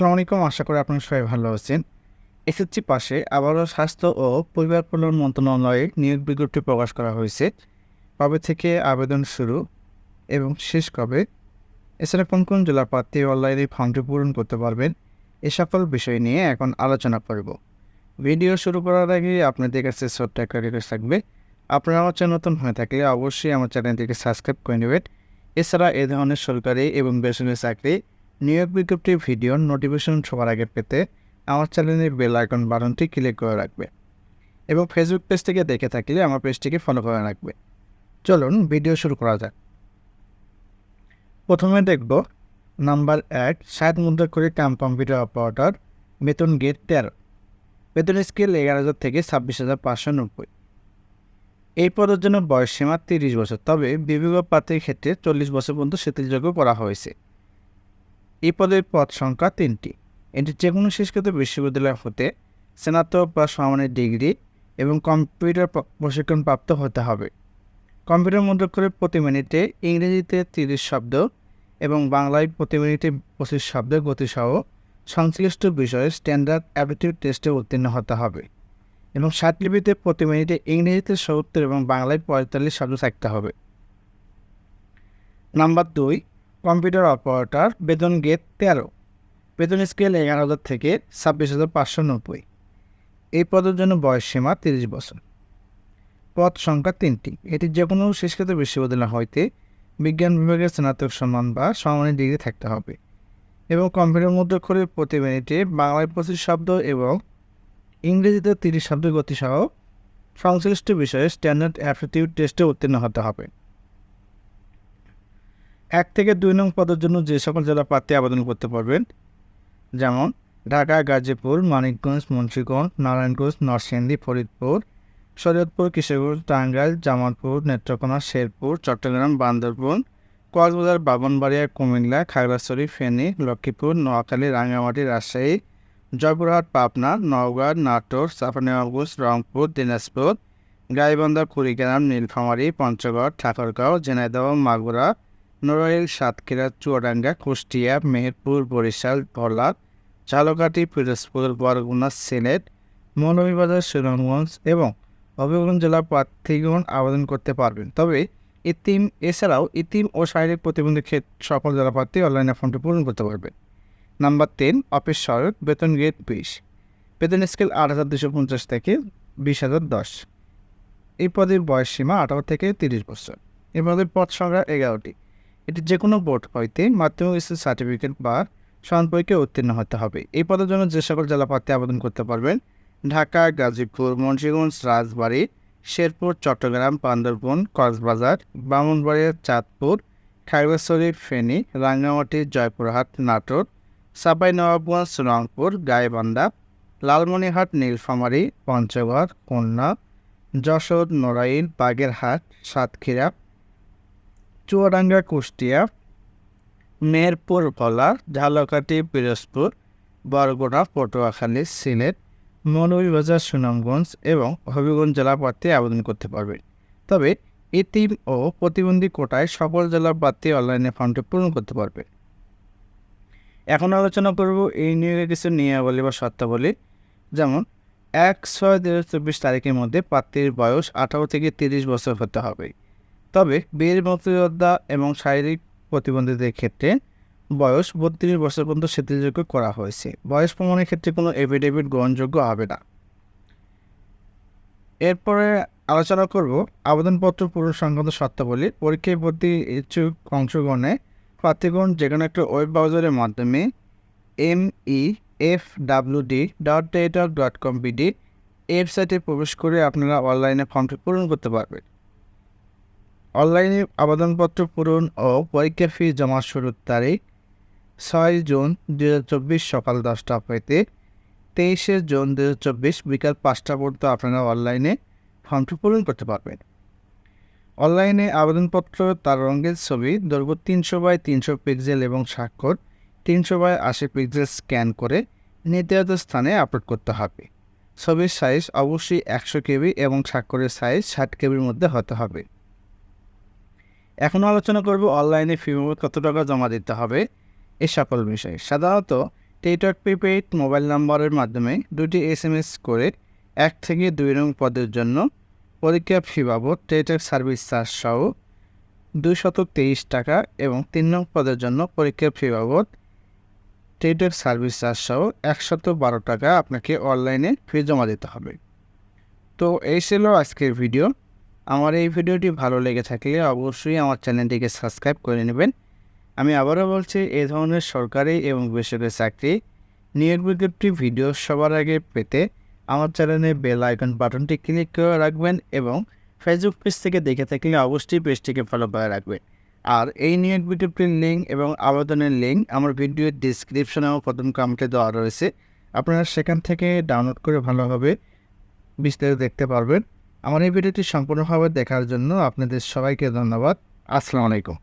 আসসালামু আলাইকুম। আশা করি আপনারা সবাই ভালো আছেন। এসএসসি পাশে আবারও স্বাস্থ্য ও পরিবার কল্যাণ মন্ত্রণালয়ে নিয়োগ বিজ্ঞপ্তি প্রকাশ করা হয়েছে। কবে থেকে আবেদন শুরু এবং শেষ কবে? এছাড়া কোন কোন জেলার প্রার্থী অনলাইনে ফর্মটি পূরণ করতে পারবেন? এ সকল বিষয় নিয়ে এখন আলোচনা করব। ভিডিও শুরু করার আগে আপনাদের কাছে ছোট্ট একটা রিকোয়েস্ট থাকবে। আপনারা আমার চ্যানেল নতুন হয়ে থাকলে অবশ্যই আমার চ্যানেলটিকে সাবস্ক্রাইব করে নেবেন। এছাড়া এ ধরনের সরকারি এবং বেসরকারি চাকরি নিয়োগ বিজ্ঞপ্তির ভিডিওর নোটিফিকেশন সবার আগে পেতে আমার চ্যানেলের বেল আইকন বাটনটি ক্লিক করে রাখবে এবং ফেসবুক পেজ থেকে দেখে থাকলে আমার পেজটিকে ফলো করে রাখবে। চলুন ভিডিও শুরু করা যাক। প্রথমে দেখব নাম্বার 1, 60 মুদ্রা করে কম্পিউটার অপারেটর, বেতন গেট 13, বেতন স্কেল 11,000 থেকে 26,590। এই পদের জন্য বয়সসীমা 30 বছর, তবে বিভাগীয় প্রার্থীর ক্ষেত্রে 40 বছর পর্যন্ত শিথিলযোগ্য করা হয়েছে। এই পদের পদ সংখ্যা 3টি। এটি যে কোনো শিক্ষিত বিশ্ববিদ্যালয় হতে স্নাতক বা সমমানের ডিগ্রি এবং কম্পিউটার প্রশিক্ষণপ্রাপ্ত হতে হবে। কম্পিউটার মুদ্রাক্ষরে প্রতি মিনিটে ইংরেজিতে 30 শব্দ এবং বাংলায় প্রতি মিনিটে 25 শব্দ গতিসহ সংশ্লিষ্ট বিষয়ে স্ট্যান্ডার্ড অ্যাপটিটিউড টেস্টে উত্তীর্ণ হতে হবে এবং লিপিতে প্রতি মিনিটে ইংরেজিতে 70 এবং বাংলায় 45 শব্দ থাকতে হবে। নাম্বার 2, কম্পিউটার অপারেটর, বেতন গেট 13, বেতন স্কেল 11,000 থেকে 26,590। এই পদের জন্য বয়সসীমা 30 বছর। পদ সংখ্যা 3টি। এটি যে কোনো শিক্ষিত বিশ্ববিদ্যালয় হইতে বিজ্ঞান বিভাগের স্নাতক সম্মান বা সমমানের ডিগ্রি থাকতে হবে এবং কম্পিউটার মুদ্রাক্ষরে প্রতি মিনিটে বাংলায় 25 শব্দ এবং ইংরেজিতে 30 শব্দ গতিসহ সংশ্লিষ্ট বিষয়ে স্ট্যান্ডার্ড অ্যাপটিটিউড টেস্টে উত্তীর্ণ হতে হবে। 1 থেকে 2 নং পদের জন্য যে সকল জেলা প্রার্থী আবেদন করতে পারবেন, যেমন ঢাকা, গাজীপুর, মানিকগঞ্জ, মুন্সিগঞ্জ, নারায়ণগঞ্জ, নরসিংদী, ফরিদপুর, শরীয়তপুর, কিশোরগঞ্জ, টাঙ্গাইল, জামালপুর, নেত্রকোনা, শেরপুর, চট্টগ্রাম, বান্দরবান, কক্সবাজার, ব্রাহ্মণবাড়িয়া, কুমিল্লা, খাগড়াছড়ি, ফেনী, লক্ষ্মীপুর, নোয়াখালী, রাঙ্গামাটি, রাজশাহী, জয়পুরহাট, পাবনা, নওগাঁ, নাটোর, চাঁপাইনবাবগঞ্জ, রংপুর, দিনাজপুর, গাইবান্ধা, কুড়িগ্রাম, নীলফামারী, পঞ্চগড়, ঠাকুরগাঁও, ঝিনাইদহ, মাগুরা, নড়াইল, সাতক্ষীরা, চুয়াডাঙ্গা, কুষ্টিয়া, মেহেরপুর, বরিশাল, ভোলা, ঝালকাঠি, পিরোজপুর, বরগুনা, সিলেট, মৌলভীবাজার, সুনামগঞ্জ এবং হবিগঞ্জ জেলার প্রার্থীগণ আবেদন করতে পারবেন। তবে এছাড়াও ইতিম ও শারীরিক প্রতিবন্ধী সকল জেলা প্রার্থী অনলাইনে ফর্মটি পূরণ করতে পারবেন। নাম্বার 3, অফিস সহায়ক, বেতন গেট 20, বেতন স্কেল 8,250 থেকে 20,010। এই পদের বয়সসীমা 18 থেকে 30 বছর। এই পদের পদ সংখ্যা 11টি। এটি যে কোনো বোর্ড হইতে মাধ্যমিক স্তর সার্টিফিকেট বা সমান পরীক্ষায় উত্তীর্ণ হতে হবে। এই পদের জন্য যে সকল জেলা প্রার্থী আবেদন করতে পারবেন, ঢাকা, গাজীপুর, মুন্সিগঞ্জ, রাজবাড়ী, শেরপুর, চট্টগ্রাম, বান্দরবান, কক্সবাজার, ব্রাহ্মণবাড়িয়া, চাঁদপুর, খাগড়াছড়ি, ফেনী, রাঙ্গামাটি, জয়পুরহাট, নাটোর, চাঁপাইনবাবগঞ্জ, রংপুর, গাইবান্ধা, লালমনিরহাট, নীলফামারী, পঞ্চগড়, খুলনা, যশোর, নড়াইল, বাগেরহাট, সাতক্ষীরা, চুয়াডাঙ্গা, কুষ্টিয়া, মেহেরপুর, ভোলা, ঝালকাঠি, পিরোজপুর, বরগুনা, পটুয়াখালী, সিলেট, মৌলভীবাজার, সুনামগঞ্জ এবং হবিগঞ্জ জেলা প্রার্থী আবেদন করতে পারবেন। তবে এতিম ও প্রতিবন্ধী কোটায় সকল জেলা প্রার্থী অনলাইনে ফর্মটি পূরণ করতে পারবে। এখন আলোচনা করব এই নিয়োগের কিছু নিয়মাবলী বা শর্তাবলী। যেমন 1/6/2024 তারিখের মধ্যে প্রার্থীর বয়স 18 থেকে 30 বছর হতে হবে। তবে বীর মুক্তিযোদ্ধা এবং শারীরিক প্রতিবন্ধীদের ক্ষেত্রে বয়স 32 বছর পর্যন্ত শিথিলযোগ্য করা হয়েছে। বয়স প্রমাণের ক্ষেত্রে কোনো এফিডেভিট গ্রহণযোগ্য হবে না। এরপরে আলোচনা করব আবেদনপত্র পূরণ সংক্রান্ত শর্তাবলী। পরীক্ষায় ভর্তি ইচ্ছুক অংশগ্রহণে প্রার্থীগণ যে কোনো একটা ওয়েব ব্রাউজারের মাধ্যমে mefwd.data.com.bd ওয়েবসাইটে প্রবেশ করে আপনারা অনলাইনে ফর্মটি পূরণ করতে পারবেন। অনলাইনে আবেদনপত্র পূরণ ও পরীক্ষার ফি জমা শুরুর তারিখ 6 জুন 2024 সকাল 10টা হইতে 23 জুন 2024 বিকাল 5টা পর্যন্ত আপনারা অনলাইনে ফর্মটি পূরণ করতে পারবেন। অনলাইনে আবেদনপত্র তার রঙের ছবি দৈর্ঘ্য 300x300 পিক্সেল এবং স্বাক্ষর 300x80 পিক্সেল স্ক্যান করে নির্ধারিত স্থানে আপলোড করতে হবে। ছবির সাইজ অবশ্যই 100 কেবি এবং স্বাক্ষরের সাইজ 60 কেবির মধ্যে হতে হবে। এখন আলোচনা করব অনলাইনে ফি বাবদ কত টাকা জমা দিতে হবে এ সকল বিষয়ে। সাধারণত টেটক প্রিপেইড মোবাইল নম্বরের মাধ্যমে 2টি SMS করে 1 থেকে 2 নং পদের জন্য পরীক্ষা ফি বাবদ টেটক সার্ভিস চার্জ সহ 223 টাকা এবং 3 নং পদের জন্য পরীক্ষা ফি বাবদ টেটক সার্ভিস চার্জ সহ 112 টাকা আপনাকে অনলাইনে ফি জমা দিতে হবে। তো এই ছিল আজকের ভিডিও। আমার এই ভিডিওটি ভালো লেগে থাকলে অবশ্যই আমার চ্যানেলটিকে সাবস্ক্রাইব করে নেবেন। আমি আবারও বলছি, এই ধরনের সরকারি এবং বেসরকারি চাকরি নিয়োগ বিজ্ঞপ্তি ভিডিও সবার আগে পেতে আমার চ্যানেলে বেল আইকন বাটনটি ক্লিক করে রাখবেন এবং ফেসবুক পেজ থেকে দেখে থাকলে অবশ্যই পেজটিকে ফলো করে রাখবেন। আর এই নিয়োগ বিজ্ঞপ্তির লিঙ্ক এবং আবেদনের লিঙ্ক আমার ভিডিওর ডিসক্রিপশনে ও প্রথম কমেন্টে দেওয়া রয়েছে। আপনারা সেখান থেকে ডাউনলোড করে ভালোভাবে বিস্তারিত দেখতে পারবেন। আমার এই ভিডিওটি সম্পূর্ণভাবে দেখার জন্য আপনাদের সবাইকে ধন্যবাদ। আসসালামু আলাইকুম।